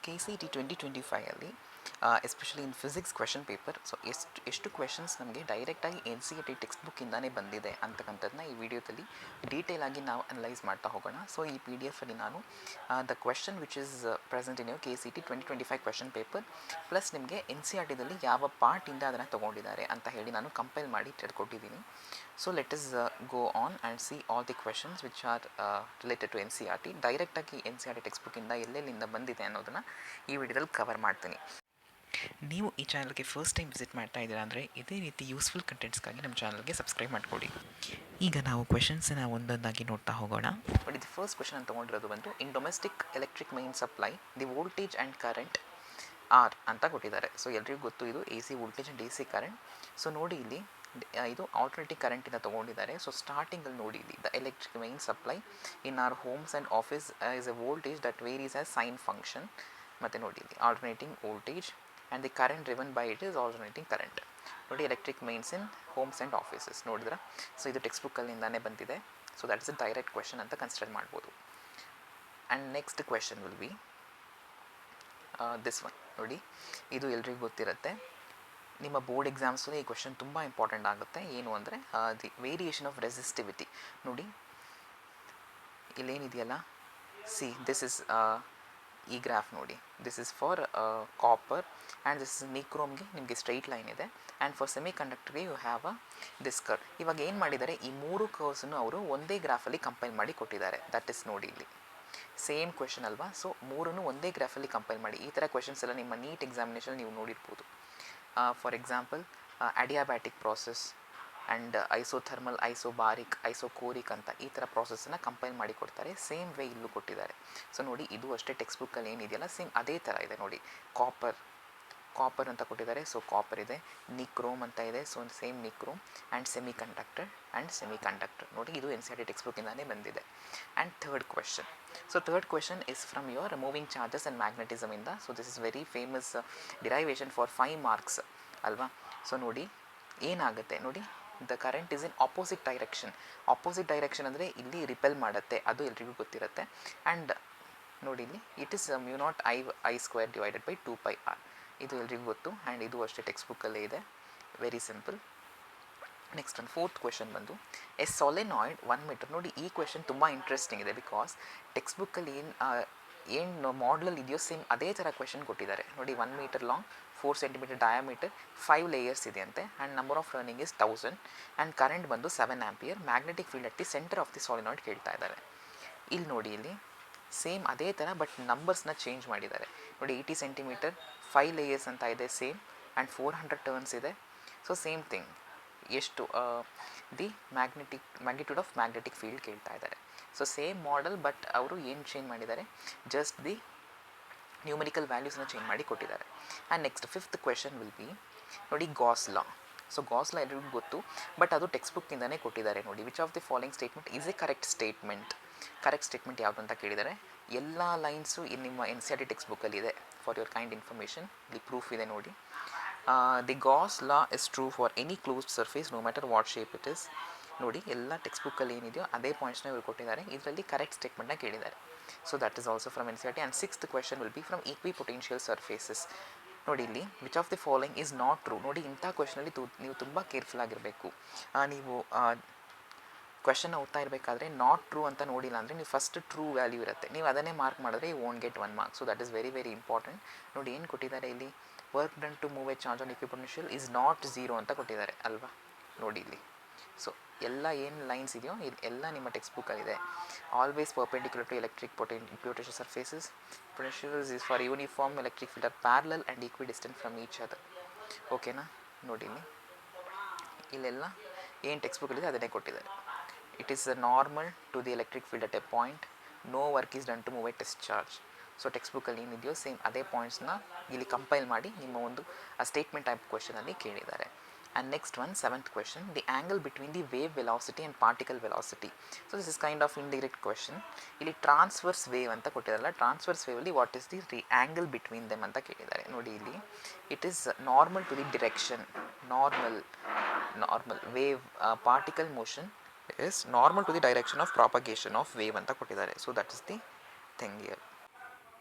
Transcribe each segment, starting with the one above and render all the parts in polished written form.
KCET 2025 ಅಲ್ಲಿ especially in physics question paper so ಎಷ್ಟು questions ನಮಗೆ ಡೈರೆಕ್ಟಾಗಿ NCERT ಟೆಕ್ಸ್ಟ್ ಬುಕ್ಕಿಂದಾನೇ ಬಂದಿದೆ ಅಂತಕ್ಕಂಥದ್ದನ್ನ ಈ ವಿಡಿಯೋದಲ್ಲಿ ಡೀಟೇಲ್ ಆಗಿ ನಾವು ಅನಲೈಸ್ ಮಾಡ್ತಾ ಹೋಗೋಣ. ಸೊ ಈ PDF ಅಲ್ಲಿ ನಾನು the question which is present in KCET 2025 question paper plus ನಿಮಗೆ NCERTದಲ್ಲಿ ಯಾವ ಪಾರ್ಟಿಂದ ಅದನ್ನು ತೊಗೊಂಡಿದ್ದಾರೆ ಅಂತ ಹೇಳಿ ನಾನು ಕಂಪೈಲ್ ಮಾಡಿ ಕೊಟ್ಟಿದ್ದೀನಿ. So let us go on and see all the questions which are related to NCERT. ಡೈರೆಕ್ಟಾಗಿ NCERT ಟೆಕ್ಸ್ಟ್ ಬುಕ್ಕಿಂದ ಎಲ್ಲೆಲ್ಲಿಂದ ಬಂದಿದೆ ಅನ್ನೋದನ್ನು ಈ ವಿಡಿಯೋದಲ್ಲಿ ಕವರ್ ಮಾಡ್ತೀನಿ. ನೀವು ಈ ಚಾನಲ್ಗೆ ಫಸ್ಟ್ ಟೈಮ್ ವಿಸಿಟ್ ಮಾಡ್ತಾ ಇದ್ದೀರಾ ಅಂದರೆ ಇದೇ ರೀತಿ ಯೂಸ್ಫುಲ್ ಕಂಟೆಂಟ್ಸ್ಗಾಗಿ ನಮ್ಮ ಚಾನಲ್ಗೆ ಸಬ್ಸ್ಕ್ರೈಬ್ ಮಾಡ್ಕೊಳ್ಳಿ. ಈಗ ನಾವು ಕ್ವೆಶನ್ಸನ್ನು ಒಂದೊಂದಾಗಿ ನೋಡ್ತಾ ಹೋಗೋಣ. ಬಟ್ ಇದು ಫಸ್ಟ್ ಕ್ವೆಶನ್ ಅಂತ ತೊಗೊಂಡಿರೋದು ಬಂದು ಇನ್ domestic electric main supply the voltage and current R ಅಂತ ಕೊಟ್ಟಿದ್ದಾರೆ. ಸೊ ಎಲ್ರಿಗೂ ಗೊತ್ತು ಇದು AC voltage and AC current. So ನೋಡಿ ಇಲ್ಲಿ ಇದು ಆಲ್ಟರ್ನೇಟಿಂಗ್ ಕರೆಂಟಿಂದ ತೊಗೊಂಡಿದ್ದಾರೆ. ಸೊ ಸ್ಟಾರ್ಟಿಂಗಲ್ಲಿ ನೋಡಿ ಇಲ್ಲಿ the electric main supply in our homes and office is a voltage that varies as sine function. ಮತ್ತು ನೋಡಿ ಇಲ್ಲಿ alternating voltage and the current driven by it is alternating current. ನೋಡಿ electric mains in homes and offices ನೋಡಿದ್ರೆ. So ಇದು text ಬುಕ್ಕಲ್ಲಿಂದಾನೇ ಬಂದಿದೆ. So that is a direct question ಅಂತ consider ಮಾಡ್ಬೋದು. And next question will be this one. ನೋಡಿ ಇದು ಎಲ್ರಿಗೂ ಗೊತ್ತಿರುತ್ತೆ, ನಿಮ್ಮ ಬೋರ್ಡ್ ಎಕ್ಸಾಮ್ಸಲ್ಲಿ ಈ ಕ್ವೆಶನ್ ತುಂಬ ಇಂಪಾರ್ಟೆಂಟ್ ಆಗುತ್ತೆ. ಏನು ಅಂದರೆ ದಿ ವೇರಿಯೇಷನ್ ಆಫ್ ರೆಸಿಸ್ಟಿವಿಟಿ. ನೋಡಿ ಇಲ್ಲೇನಿದೆಯಲ್ಲ, ಸಿ ದಿಸ್ ಇಸ್ ಈ ಗ್ರಾಫ್ ನೋಡಿ, this is for copper and this is ನಿಕ್ರೋಮ್ಗೆ ನಿಮಗೆ ಸ್ಟ್ರೈಟ್ ಲೈನ್ ಇದೆ, ಆ್ಯಂಡ್ ಫಾರ್ ಸೆಮಿಕಂಡಕ್ಟರ್ಗೆ you have a this curve. ಇವಾಗ ಏನು ಮಾಡಿದ್ದಾರೆ, ಈ ಮೂರು ಕರ್ವ್ಸನ್ನು ಅವರು ಒಂದೇ ಗ್ರಾಫಲ್ಲಿ ಕಂಪೈಲ್ ಮಾಡಿ ಕೊಟ್ಟಿದ್ದಾರೆ. ದಟ್ ಇಸ್ ನೋಡಿ ಇಲ್ಲಿ ಸೇಮ್ ಕ್ವೆಶನ್ ಅಲ್ವಾ. ಸೊ ಮೂರನ್ನು ಒಂದೇ ಗ್ರಾಫಲ್ಲಿ ಕಂಪೈಲ್ ಮಾಡಿ. ಈ ಥರ ಕ್ವೆಶನ್ಸ್ ಎಲ್ಲ ನಿಮ್ಮ ನೀಟ್ ಎಕ್ಸಾಮಿನೇಷನ್ ನೀವು ನೋಡಿರ್ಬೋದು. For example adiabatic process and isothermal, isobaric, isochoric ಅಂತ ಈ ಥರ ಪ್ರಾಸೆಸನ್ನು ಕಂಪೈಲ್ ಮಾಡಿ ಕೊಡ್ತಾರೆ. ಸೇಮ್ ವೇ ಇಲ್ಲೂ ಕೊಟ್ಟಿದ್ದಾರೆ. ಸೊ ನೋಡಿ ಇದು ಅಷ್ಟೇ ಟೆಕ್ಸ್ಟ್ ಬುಕ್ಕಲ್ಲಿ ಏನಿದೆಯಲ್ಲ ಸೇಮ್ ಅದೇ ಥರ ಇದೆ. ನೋಡಿ ಕಾಪರ್ ಅಂತ ಕೊಟ್ಟಿದ್ದಾರೆ. ಸೊ ಕಾಪರ್ ಇದೆ. ನಿಕ್ರೋಮ್ ಅಂತ ಇದೆ. So same nichrome and semiconductor ನೋಡಿ ಇದು NCERT ಟೆಕ್ಸ್ಟ್ ಬುಕ್ಕಿಂದಾನೇ ಬಂದಿದೆ. And third question. So third question is from your moving charges and magnetism ಇಂದ. So this is very famous derivation for 5 marks ಅಲ್ವಾ. So ನೋಡಿ ಏನಾಗುತ್ತೆ ನೋಡಿ, the current is in opposite direction ಅಂದರೆ ಇಲ್ಲಿ ರಿಪೆಲ್ ಮಾಡುತ್ತೆ, ಅದು ಎಲ್ರಿಗೂ ಗೊತ್ತಿರುತ್ತೆ. ಆ್ಯಂಡ್ ನೋಡಿ ಇಲ್ಲಿ it is μ0I² divided by 2πr, ಇದು ಎಲ್ರಿಗೂ ಗೊತ್ತು. ಆ್ಯಂಡ್ ಇದು ಅಷ್ಟೇ ಟೆಕ್ಸ್ಟ್ ಬುಕ್ಕಲ್ಲೇ ಇದೆ. Very simple. ನೆಕ್ಸ್ಟ್ ಒಂದು ಫೋರ್ತ್ ಕ್ವೆಶನ್ ಬಂದು ಎ ಸೊಲೆನಾಯ್ಡ್ 1 ಮೀಟರ್. ನೋಡಿ ಈ ಕ್ವೆಶನ್ ತುಂಬ ಇಂಟ್ರೆಸ್ಟಿಂಗ್ ಇದೆ, ಬಿಕಾಸ್ ಟೆಕ್ಸ್ಟ್ ಬುಕ್ಕಲ್ಲಿ ಏನು ಮಾಡಲಲ್ಲಿ ಇದೆಯೋ ಸೇಮ್ ಅದೇ ಥರ ಕ್ವೆಶನ್ ಕೊಟ್ಟಿದ್ದಾರೆ. ನೋಡಿ 1 metre long, 4 centimetre diameter, 5 layers ಇದೆ ಅಂತೆ, and number of running is 1000 and current ಬಂದು 7 ampere. Magnetic field at the centre of the solenoid ಕೇಳ್ತಾ ಇದ್ದಾರೆ. ಇಲ್ಲಿ ನೋಡಿ ಇಲ್ಲಿ ಸೇಮ್ ಅದೇ ಥರ ಬಟ್ ನಂಬರ್ಸ್ನ ಚೇಂಜ್ ಮಾಡಿದ್ದಾರೆ. ನೋಡಿ 80 ಸೆಂಟಿಮೀಟರ್, 5 ಲೇಯರ್ಸ್ ಅಂತ ಇದೆ ಸೇಮ್, ಆ್ಯಂಡ್ 400 ಟರ್ನ್ಸ್ ಇದೆ. ಸೊ ಸೇಮ್ ಥಿಂಗ್ ಎಷ್ಟು the magnitude of magnetic field ಕೇಳ್ತಾ ಇದ್ದಾರೆ. ಸೊ ಸೇಮ್ ಮಾಡೆಲ್ ಬಟ್ ಅವರು ಏನು ಚೇಂಜ್ ಮಾಡಿದ್ದಾರೆ, ಜಸ್ಟ್ ದಿ ನ್ಯೂಮರಿಕಲ್ ವ್ಯಾಲ್ಯೂಸ್ನ ಚೇಂಜ್ ಮಾಡಿ ಕೊಟ್ಟಿದ್ದಾರೆ. And next fifth question will B ನೋಡಿ ಗಾಸ್ ಲಾ. ಸೊ ಗಾಸ್ ಲಾ ಎಲ್ರಿಗೂ ಗೊತ್ತು ಬಟ್ ಅದು ಟೆಕ್ಸ್ಟ್ ಬುಕ್ಕಿಂದನೇ ಕೊಟ್ಟಿದ್ದಾರೆ. ನೋಡಿ which of the following statement is A correct statement ಯಾವುದು ಅಂತ ಕೇಳಿದ್ದಾರೆ. ಎಲ್ಲ ಲೈನ್ಸು ನಿಮ್ಮ NCERT ಟೆಕ್ಸ್ಟ್ ಬುಕ್ಕಲ್ಲಿ ಇದೆ. ಫಾರ್ ಯುವರ್ ಕೈಂಡ್ ಇನ್ಫಾರ್ಮೇಷನ್ ಇಲ್ಲಿ ಪ್ರೂಫ್ ಇದೆ ನೋಡಿ. The Gauss law is true for any closed surface no matter what shape it is. ನೋಡಿ ಎಲ್ಲ ಟೆಕ್ಸ್ಟ್ ಬುಕ್ಕಲ್ಲಿ ಏನಿದೆಯೋ ಅದೇ ಪಾಯಿಂಟ್ಸ್ನ ಇವರು ಕೊಟ್ಟಿದ್ದಾರೆ. ಇದರಲ್ಲಿ ಕರೆಕ್ಟ್ ಸ್ಟೇಟ್ಮೆಂಟ್ನ ಕೇಳಿದ್ದಾರೆ. So that is also from NCERT. And sixth question will be from equipotential surfaces. ನೋಡಿ ಇಲ್ಲಿ which of the following is not true. ನೋಡಿ ಇಂಥ ಕ್ವೆಶನಲ್ಲಿ ನೀವು ತುಂಬ ಕೇರ್ಫುಲ್ ಆಗಿರಬೇಕು. ನೀವು ಕ್ವೆಶನ್ ಓದ್ತಾ ಇರಬೇಕಾದ್ರೆ ನಾಟ್ ಟ್ರೂ ಅಂತ ನೋಡಿಲ್ಲ ಅಂದರೆ ನೀವು ಫಸ್ಟ್ ಟ್ರೂ ವ್ಯಾಲ್ಯೂ ಇರುತ್ತೆ, ನೀವು ಅದನ್ನೇ ಮಾರ್ಕ್ ಮಾಡಿದ್ರೆ you won't get 1 mark. So that is very very important. ನೋಡಿ ಏನು ಕೊಟ್ಟಿದ್ದಾರೆ ಇಲ್ಲಿ, work done to move a charge on equipotential is not 0 ಅಂತ ಕೊಟ್ಟಿದ್ದಾರೆ ಅಲ್ವಾ. ನೋಡಿ ಇಲ್ಲಿ ಸೊ ಎಲ್ಲ ಏನು ಲೈನ್ಸ್ ಇದೆಯೋ ಎಲ್ಲ ನಿಮ್ಮ ಟೆಕ್ಸ್ಟ್ ಬುಕ್ಕಲ್ಲಿದೆ. Always perpendicular to electric equipotential surfaces. Potentials is for uniform electric field are parallel and equidistant from each other. ಓಕೆನಾ. ನೋಡಿ ಇಲ್ಲೆಲ್ಲ ಏನು ಟೆಕ್ಸ್ಟ್ ಬುಕ್ಕಲ್ಲಿದೆ ಅದನ್ನೇ ಕೊಟ್ಟಿದ್ದಾರೆ. It is normal to the electric field at a point. No work is done to move a test charge. So text ಬುಕ್ಕಲ್ಲಿ ಏನಿದೆಯೋ same ಅದೇ ಪಾಯಿಂಟ್ಸ್ನ ಇಲ್ಲಿ ಕಂಪೈಲ್ ಮಾಡಿ ನಿಮ್ಮ ಒಂದು ಸ್ಟೇಟ್ಮೆಂಟ್ ಟೈಪ್ ಕ್ವೆಶನಲ್ಲಿ ಕೇಳಿದ್ದಾರೆ. And next one seventh question, the angle between the wave velocity and particle velocity. So this is kind of indirect question. ಇಲ್ಲಿ ಟ್ರಾನ್ಸ್ವರ್ಸ್ ವೇವ್ ಅಂತ ಕೊಟ್ಟಿದ್ದಾರಲ್ಲ, ಟ್ರಾನ್ಸ್ವರ್ಸ್ ವೇವಲ್ಲಿ what is the angle between them ಅಂತ ಕೇಳಿದ್ದಾರೆ. ನೋಡಿ ಇಲ್ಲಿ it is normal to the direction. Normal wave particle motion is normal to the direction of propagation of wave ಅಂತ ಕೊಟ್ಟಿದ್ದಾರೆ. So that is the thing here.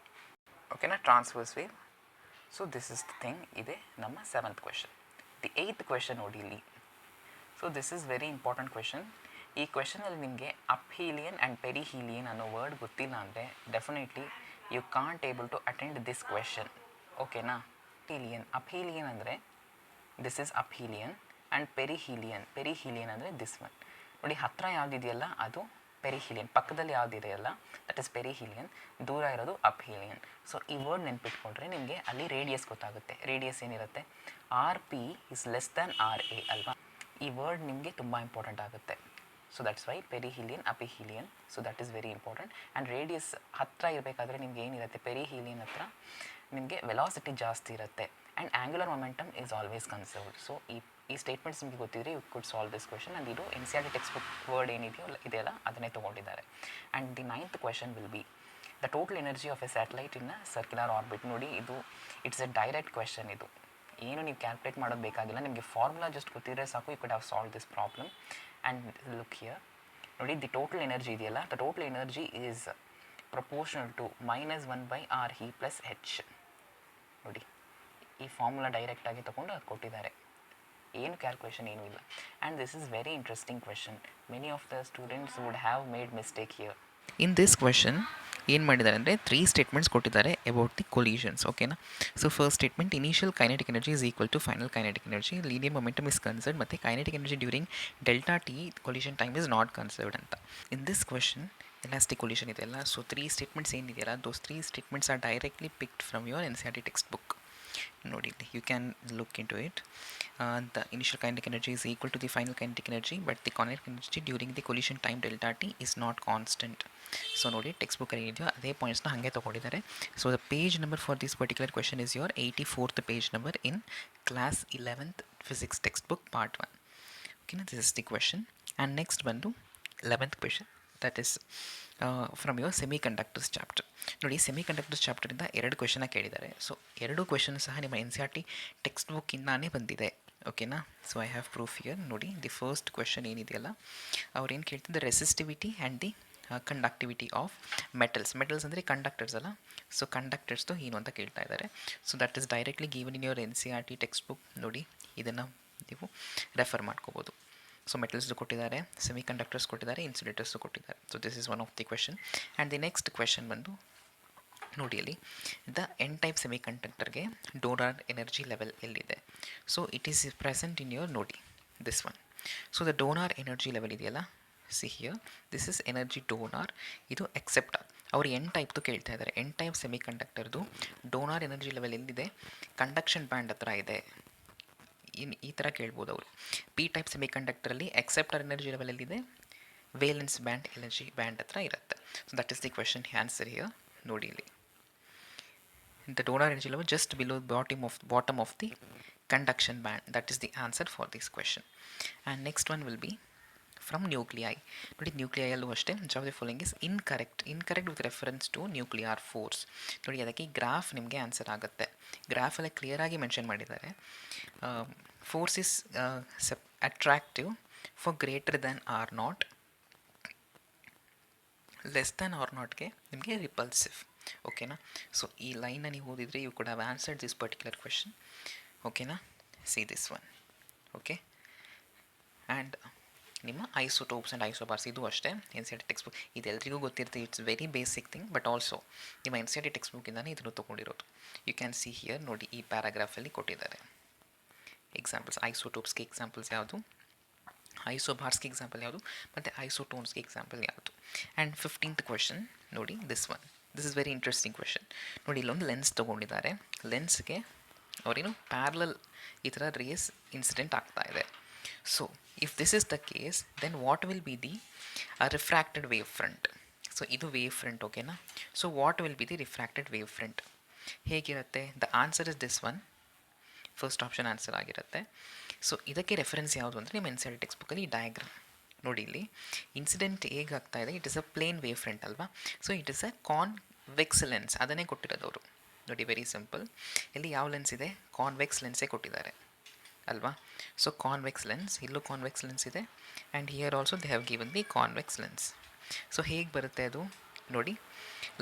ಓಕೆನಾ, transverse wave. So this is the thing. ಇದೆ ನಮ್ಮ 7th question. The 8th question ನೋಡಿ ಇಲ್ಲಿ. So this is very important question. ಈ ಕ್ವೆಶನಲ್ಲಿ ನಿಮಗೆ ಅಪ್ಹೀಲಿಯನ್ ಆ್ಯಂಡ್ ಪೆರಿಹೀಲಿಯನ್ ಅನ್ನೋ ವರ್ಡ್ ಗೊತ್ತಿಲ್ಲ ಅಂದರೆ definitely you can't able to attend this question. ಓಕೆನಾ. ಅಪ್ಹೀಲಿಯನ್ ಅಂದರೆ this is aphelion and perihelion ಅಂದರೆ ದಿಸ್ ಒನ್. ನೋಡಿ, ಹತ್ತಿರ ಯಾವುದಿದೆಯಲ್ಲ ಅದು ಪೆರಿಹೀಲಿಯನ್, ಪಕ್ಕದಲ್ಲಿ ಯಾವುದಿದೆಯಲ್ಲ ದಟ್ ಇಸ್ ಪೆರಿಹೀಲಿಯನ್, ದೂರ ಇರೋದು ಅಪ್ಹೀಲಿಯನ್. ಸೊ ಈ ವರ್ಡ್ ನೆನ್ಪಿಟ್ಕೊಂಡ್ರೆ ನಿಮಗೆ ಅಲ್ಲಿ ರೇಡಿಯಸ್ ಗೊತ್ತಾಗುತ್ತೆ. ರೇಡಿಯಸ್ ಏನಿರುತ್ತೆ, R P is less than R A ಅಲ್ವಾ. ಈ ವರ್ಡ್ ನಿಮಗೆ ತುಂಬ ಇಂಪಾರ್ಟೆಂಟ್ ಆಗುತ್ತೆ. So that's why perihelion, aphelion. So that is very important. And radius ಹತ್ತಿರ ಇರಬೇಕಾದ್ರೆ ನಿಮ್ಗೆ ಏನಿರುತ್ತೆ, ಪೆರಿಹೀಲಿಯನ್ ಹತ್ರ ನಿಮಗೆ ವೆಲಾಸಿಟಿ ಜಾಸ್ತಿ ಇರುತ್ತೆ and angular momentum is always conserved. So ಈ ಸ್ಟೇಟ್ಮೆಂಟ್ಸ್ ನಿಮಗೆ ಗೊತ್ತಿದ್ರೆ you could solve this question. And ಇದು NCERT ಟೆಕ್ಸ್ಟ್ ಬುಕ್ ವರ್ಡ್ ಏನಿದೆಯೋ ಇದೆಯಲ್ಲ ಅದನ್ನೇ ತೊಗೊಂಡಿದ್ದಾರೆ. And the 9th question will be the total energy of a satellite in a circular orbit. ನೋಡಿ, ಇದು ಇಟ್ಸ್ ಎ ಡೈರೆಕ್ಟ್ ಕ್ವೆಶನ್. ಇದು ಏನು ನೀವು ಕ್ಯಾಲ್ಕುಲೇಟ್ ಮಾಡೋದು ಬೇಕಾಗಿಲ್ಲ, ನಿಮಗೆ ಫಾರ್ಮುಲಾ ಜಸ್ಟ್ ಗೊತ್ತಿದ್ರೆ ಸಾಕು. You could have solve this problem. And look here, ನೋಡಿ, ದಿ ಟೋಟಲ್ ಎನರ್ಜಿ ಇದೆಯಲ್ಲ, the total energy is proportional to -1/RE + H. ನೋಡಿ, ಈ ಫಾರ್ಮುಲಾ ಡೈರೆಕ್ಟಾಗಿ ತೊಗೊಂಡು ಅದು ಕೊಟ್ಟಿದ್ದಾರೆ. ಏನು ಕ್ಯಾಲ್ಕುಲೇಷನ್ ಏನೂ ಇಲ್ಲ. And this is very interesting question. Many of the students would have made mistake here. In this question ಏನು ಮಾಡಿದ್ದಾರೆ ಅಂದರೆ 3 ಸ್ಟೇಟ್ಮೆಂಟ್ಸ್ ಕೊಟ್ಟಿದ್ದಾರೆ ಅಬೌಟ್ ದಿ ಕೊಲಿಷನ್ಸ್. ಓಕೆನಾ. So first statement, initial kinetic energy is equal to final kinetic energy, linear momentum is conserved, ಮತ್ತು kinetic energy during delta t collision time is not conserved ಅಂತ. In this question elastic collision ಇದೆಯಲ್ಲ, so 3 statements ಏನಿದೆಯಲ್ಲ, ದೋಸ್ 3 statements are directly picked from your NCERT text book. ನೋಡಿ, you can look in to it. The initial kinetic energy is equal to the final kinetic energy, but the kinetic energy during the collision time delta t is not constant. So ನೋಡಿ, text ಬುಕ್ಕಲ್ಲಿ ಏನಿದೆಯೋ ಅದೇ ಪಾಯಿಂಟ್ಸ್ನ ಹಾಗೆ ತೊಗೊಂಡಿದ್ದಾರೆ. So the page number for this particular question is your 84th page number in class 11th physics text book part 1. ಓಕೆನಾ, this is the question. And next ಬಂದು 11th question, that is from your semiconductors chapter. ನೋಡಿ, semiconductors ಚಾಪ್ಟರಿಂದ 2 ಕ್ವೆಶನ್ನ ಕೇಳಿದ್ದಾರೆ. So 2 question ಸಹ ನಿಮ್ಮ NCERT text ಬುಕ್ಕಿಂದಾನೇ ಬಂದಿದೆ. ಓಕೆನಾ. So I have proof here. ನೋಡಿ, ದಿ ಫಸ್ಟ್ ಕ್ವೆಶನ್ ಏನಿದೆಯಲ್ಲ, ಅವ್ರು ಏನು ಕೇಳ್ತಿದ್ದ, resistivity and the conductivity of metals. Metals ಅಂದರೆ ಕಂಡಕ್ಟರ್ಸ್ ಅಲ್ಲ. ಸೊ ಕಂಡಕ್ಟರ್ಸ್ದು ಏನು ಅಂತ ಕೇಳ್ತಾ ಇದ್ದಾರೆ. So that is directly given in your NCERT text book. ನೋಡಿ, ಇದನ್ನು ನೀವು ರೆಫರ್ ಮಾಡ್ಕೋಬೋದು. ಸೊ ಮೆಟಲ್ಸ್ದು ಕೊಟ್ಟಿದ್ದಾರೆ, ಸೆಮಿ ಕಂಡಕ್ಟರ್ಸ್ ಕೊಟ್ಟಿದ್ದಾರೆ, ಇನ್ಸುಲೇಟರ್ಸು ಕೊಟ್ಟಿದ್ದಾರೆ. So this is one of the question. And the next question ಬಂದು ನೋಡಿ, ಅಲ್ಲಿ ದ ಎನ್ ಟೈಪ್ ಸೆಮಿ ಕಂಡಕ್ಟರ್ಗೆ ಡೋನಾರ್ ಎನರ್ಜಿ ಲೆವೆಲ್ ಎಲ್ಲಿದೆ. So it is present in your, ನೋಡಿ, this one. So the donor energy level ಇದೆಯಲ್ಲ, see here, this is energy donor, ಇದು acceptor. ಅವರು N ಟೈಪ್ದು ಕೇಳ್ತಾ ಇದ್ದಾರೆ. ಎನ್ ಟೈಪ್ ಸೆಮಿ ಕಂಡಕ್ಟರ್ದು ಡೋನಾರ್ ಎನರ್ಜಿ ಲೆವೆಲ್ ಎಲ್ಲಿದೆ, ಕಂಡಕ್ಷನ್ ಬ್ಯಾಂಡ್ ಹತ್ರ ಇದೆ. ಈ ಥರ ಕೇಳ್ಬೋದು ಅವರು. ಪಿ ಟೈಪ್ ಸೆಮಿ ಕಂಡಕ್ಟರಲ್ಲಿ ಎಕ್ಸೆಪ್ಟರ್ ಎನರ್ಜಿ ಲೆವೆಲ್ ಎಲ್ಲಿದೆ, ವೇಲೆನ್ಸ್ ಬ್ಯಾಂಡ್ ಎನರ್ಜಿ ಬ್ಯಾಂಡ್ ಹತ್ರ ಇರುತ್ತೆ. So that is the question answer here. ನೋಡಿ, ಇಲ್ಲಿ the donor energy level just below bottom of the conduction band. That is the answer for this question. And next one will be from nuclei. ನೋಡಿ, ನ್ಯೂಕ್ಲಿಯಲ್ಲೂ ಅಷ್ಟೇ, which of the following is incorrect with reference to nuclear force. ನೋಡಿ, ಅದಕ್ಕೆ graph ನಿಮಗೆ answer ಆಗುತ್ತೆ. ಗ್ರಾಫಲ್ಲಿ ಕ್ಲಿಯರಾಗಿ mention ಮಾಡಿದ್ದಾರೆ. Force is attractive for greater than R0, less than R0ಗೆ ನಿಮಗೆ ರಿಪಲ್ಸಿವ್. ಓಕೆನಾ. ಸೊ ಈ ಲೈನ್ನ ನೀವು ಓದಿದರೆ you could have answered this particular question. ಓಕೆನಾ. See this one. Okay. And ನಿಮ್ಮ ಐಸೋಟೋಪ್ಸ್ ಆ್ಯಂಡ್ ಐಸೋಬಾರ್ಸ್ ಇದು ಅಷ್ಟೇ NCERT ಟೆಕ್ಸ್ಟ್ ಬುಕ್. ಇದೆಲ್ಲರಿಗೂ ಗೊತ್ತಿರುತ್ತೆ. It's very basic thing, but also ನಿಮ್ಮ NCERT ಟೆಕ್ಸ್ಟ್ ಬುಕ್ಕಿಂದಾನೇ ಇದನ್ನು ತೊಗೊಂಡಿರೋದು. You can see here. ನೋಡಿ, ಈ ಪ್ಯಾರಾಗ್ರಾಫಲ್ಲಿ ಕೊಟ್ಟಿದ್ದಾರೆ ಎಕ್ಸಾಂಪಲ್ಸ್. ಐಸೋಟೋಪ್ಸ್ಗೆ ಎಕ್ಸಾಂಪಲ್ಸ್ ಯಾವುದು, ಐಸೋಬಾರ್ಸ್ಗೆ ಎಕ್ಸಾಂಪಲ್ ಯಾವುದು, ಮತ್ತು ಐಸೋಟೋನ್ಸ್ಗೆ ಎಕ್ಸಾಂಪಲ್ ಯಾವುದು. ಆ್ಯಂಡ್ 15th ಕ್ವೆಶನ್ ನೋಡಿ, this one. This is very interesting question. ನೋಡಿ, ಇಲ್ಲೊಂದು ಲೆನ್ಸ್ ತೊಗೊಂಡಿದ್ದಾರೆ. ಲೆನ್ಸ್ಗೆ ಅವರೇನು ಪ್ಯಾರಲಲ್ ಈ ಥರ ರೇಸ್ ಇನ್ಸಿಡೆಂಟ್ ಆಗ್ತಾ ಇದೆ. So if this is the case, then what will be the refracted wave front. So ಇದು ವೇವ್ ಫ್ರಂಟ್. ಓಕೆನಾ. So what will be the refracted wave front ಹೇಗಿರುತ್ತೆ? The answer is this one. First option answer ಆಗಿರುತ್ತೆ. So ಇದಕ್ಕೆ reference ಯಾವುದು ಅಂದರೆ ನಿಮ್ಮ NCERT text ಬುಕ್ಕಲ್ಲಿ ಈ ಡಯಾಗ್ರಾಮ್ ನೋಡಿ. ಇಲ್ಲಿ ಇನ್ಸಿಡೆಂಟ್ ಹೇಗೆ ಆಗ್ತಾ ಇದೆ, it is a plane wave front ಅಲ್ವಾ. So it is a convex lens, ಅದನ್ನೇ ಕೊಟ್ಟಿರೋದವರು. ನೋಡಿ, ವೆರಿ ಸಿಂಪಲ್. ಇಲ್ಲಿ ಯಾವ ಲೆನ್ಸ್ ಇದೆ, ಕಾನ್ವೆಕ್ಸ್ ಲೆನ್ಸೇ ಕೊಟ್ಟಿದ್ದಾರೆ ಅಲ್ವಾ. ಸೊ ಕಾನ್ವೆಕ್ಸ್ ಲೆನ್ಸ್, ಇಲ್ಲೂ ಕಾನ್ವೆಕ್ಸ್ ಲೆನ್ಸ್ ಇದೆ, and here also they have given the convex lens. So ಹೇಗೆ ಬರುತ್ತೆ ಅದು, ನೋಡಿ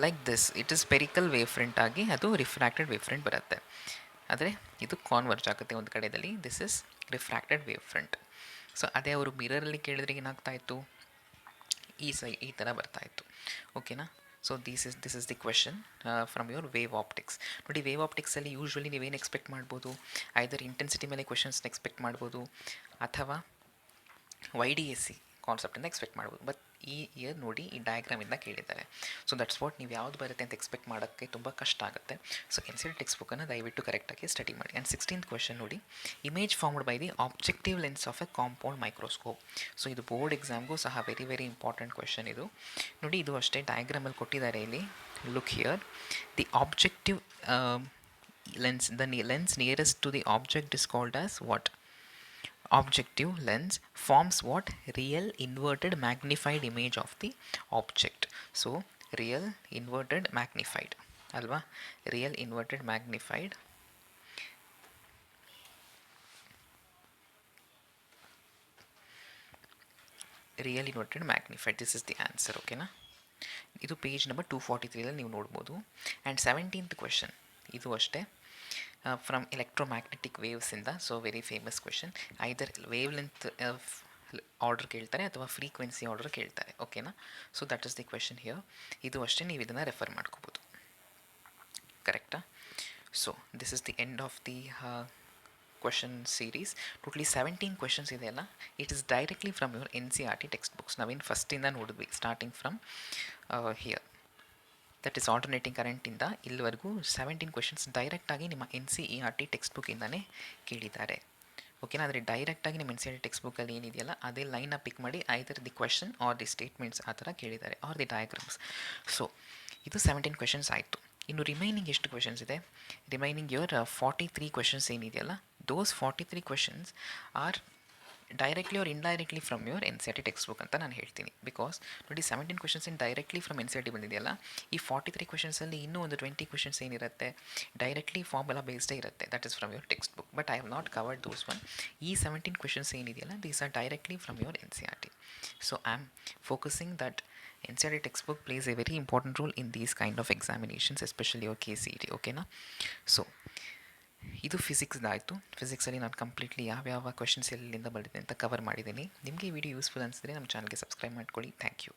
like this, it is spherical wave front ಆಗಿ ಅದು ರಿಫ್ರಾಕ್ಟೆಡ್ ವೇವ್ ಫ್ರಂಟ್ ಬರುತ್ತೆ. ಆದರೆ ಇದು ಕಾನ್ವರ್ಜ್ ಆಗುತ್ತೆ ಒಂದು ಕಡೆಯಲ್ಲಿ. This is refracted wave front. So ಅದೇ ಅವರು ಮಿರರಲ್ಲಿ ಕೇಳಿದ್ರೆ ಏನಾಗ್ತಾಯಿತ್ತು, ಈ ಥರ ಬರ್ತಾಯಿತ್ತು. ಓಕೆನಾ. So this is the question from your wave optics. ನೋಡಿ, ವೇವ್ ಆಪ್ಟಿಕ್ಸಲ್ಲಿ ಯೂಶ್ವಲಿ ನೀವೇನು ಎಕ್ಸ್ಪೆಕ್ಟ್ ಮಾಡ್ಬೋದು, ಐದರ್ ಇಂಟೆನ್ಸಿಟಿ ಮೇಲೆ ಕ್ವೆಶನ್ಸ್ನ ಎಕ್ಸ್ಪೆಕ್ಟ್ ಮಾಡ್ಬೋದು, ಅಥವಾ YDSC ಕಾನ್ಸೆಪ್ಟಿಂದ ಎಕ್ಸ್ಪೆಕ್ಟ್ ಮಾಡ್ಬೋದು. ಬಟ್ ಈ ಇಯರ್ ನೋಡಿ ಈ ಡಯಾಗ್ರಾಮಿಂದ ಕೇಳಿದ್ದಾರೆ. ಸೊ ದಟ್ಸ್ ವಾಟ್, ನೀವು ಯಾವುದು ಬರುತ್ತೆ ಅಂತ ಎಕ್ಸ್ಪೆಕ್ಟ್ ಮಾಡೋಕ್ಕೆ ತುಂಬ ಕಷ್ಟ ಆಗುತ್ತೆ. ಸೊ NCERT ಟೆಕ್ಸ್ಟ್ ಬುಕ್ಕನ್ನು ದಯವಿಟ್ಟು ಕರೆಕ್ಟಾಗಿ ಸ್ಟಡಿ ಮಾಡಿ. ಆ್ಯಂಡ್ 16th ಕ್ವೆಶನ್ ನೋಡಿ, image formed by the objective lens of A compound microscope. So ಇದು ಬೋರ್ಡ್ ಎಕ್ಸಾಮ್ಗೂ ಸಹ ವೆರಿ ವೆರಿ ಇಂಪಾರ್ಟೆಂಟ್ ಕ್ವೆಶನ್ ಇದು. ನೋಡಿ, ಇದು ಅಷ್ಟೇ ಡಯಾಗ್ರಾಮಲ್ಲಿ ಕೊಟ್ಟಿದ್ದಾರೆ ಇಲ್ಲಿ. Look here, the objective lens, the lens nearest to the object is called as what? Objective lens forms what? Real inverted magnified image of the object. So real inverted magnified alva, real inverted magnified, real inverted magnified, this is the answer. Okay na. ಇದು page number 243 ನೀವು ನೋಡ್ಬೋದು. And 17th question ಇದು ಅಷ್ಟೇ, from electromagnetic ವೇವ್ಸಿಂದ. So very famous question. Either wave length order ಕೇಳ್ತಾರೆ ಅಥವಾ frequency order ಕೇಳ್ತಾರೆ. ಓಕೆನಾ. So that is the question here. ಇದು ಅಷ್ಟೇ, ನೀವು ಇದನ್ನು ರೆಫರ್ ಮಾಡ್ಕೋಬೋದು. ಕರೆಕ್ಟಾ. So this is the end of the question series. Totally 17 questions ಇದೆಯಲ್ಲ, it is directly from your NCERT text books. ನಾವೇನು ಫಸ್ಟಿಂದ ನೋಡಿದ್ವಿ, starting from here, that is alternating ಕರೆಂಟಿಂದ ಇಲ್ಲಿವರೆಗೂ 17 ಕ್ವೆಶನ್ಸ್ ಡೈರೆಕ್ಟಾಗಿ ನಿಮ್ಮ NCERT ಟೆಕ್ಸ್ಟ್ ಬುಕ್ಕಿಂದನೇ ಕೇಳಿದ್ದಾರೆ. ಓಕೆನಾ. ಆದರೆ ಡೈರೆಕ್ಟಾಗಿ ನಿಮ್ಮ NCERT ಟೆಕ್ಸ್ಟ್ ಬುಕ್ಕಲ್ಲಿ ಏನಿದೆಯಲ್ಲ ಅದೇ ಲೈನ್ನ ಪಿಕ್ ಮಾಡಿ either the question or the statements ಆ ಥರ ಕೇಳಿದ್ದಾರೆ, ಆರ್ ದಿ ಡಯಾಗ್ರಾಮ್ಸ್. ಸೊ ಇದು 17 ಕ್ವೆಶನ್ಸ್ ಆಯಿತು. ಇನ್ನು ರಿಮೈನಿಂಗ್ ಎಷ್ಟು ಕ್ವೆಶನ್ಸ್ ಇದೆ? ರಿಮೈನಿಂಗ್ ಯುವರ್ 43 ಕ್ವೆಶನ್ಸ್ ಏನಿದೆಯಲ್ಲ, ದೋಸ್ 43 questions are directly R indirectly from your NCERT text book ಅಂತ ನಾನು ಹೇಳ್ತೀನಿ. ಬಿಕಾಸ್ ನೋಡಿ, 17 ಕ್ವೆಶನ್ಸ್ ಏನು ಡೈರೆಕ್ಟ್ಲಿ ಫ್ರಮ್ NCERT ಬಂದಿದೆಯಲ್ಲ, ಈ 43 ಕ್ವೆಶನ್ಸಲ್ಲಿ ಇನ್ನೂ ಒಂದು 20 ಕ್ವೆಶನ್ಸ್ ಏನಿರುತ್ತೆ ಡೈರೆಕ್ಟ್ಲಿ ಫಾರ್ಮುಲಾ ಬೇಸ್ಡೇ ಇರುತ್ತೆ, that is from your text book. But I have not covered those one. ಈ 17 ಕ್ವೆಶನ್ಸ್ ಏನಿದೆಯಲ್ಲ, these are directly from your NCERT. So I am focusing that NCERT textbook plays a very important role in these kind of examinations, especially your KCET. ಓಕೆನಾ. So ಇದು ಫಿಸಿಕ್ಸ್ದಾಯಿತು. ಫಿಸಿಕ್ಸಲ್ಲಿ ನಾನು completely ಯಾವ್ಯಾವ questions ಎಲ್ಲಿಂದ ಬಂದಿದೆ ಅಂತ cover ಮಾಡಿದ್ದೀನಿ. ನಿಮಗೆ ಈ ವಿಡಿಯೋ ಯೂಸ್ಫುಲ್ ಅನಿಸಿದ್ರೆ ನಮ್ಮ ಚಾನಲ್ಗೆ ಸಬ್ಸ್ಕ್ರೈಬ್ ಮಾಡ್ಕೊಳ್ಳಿ. Thank you.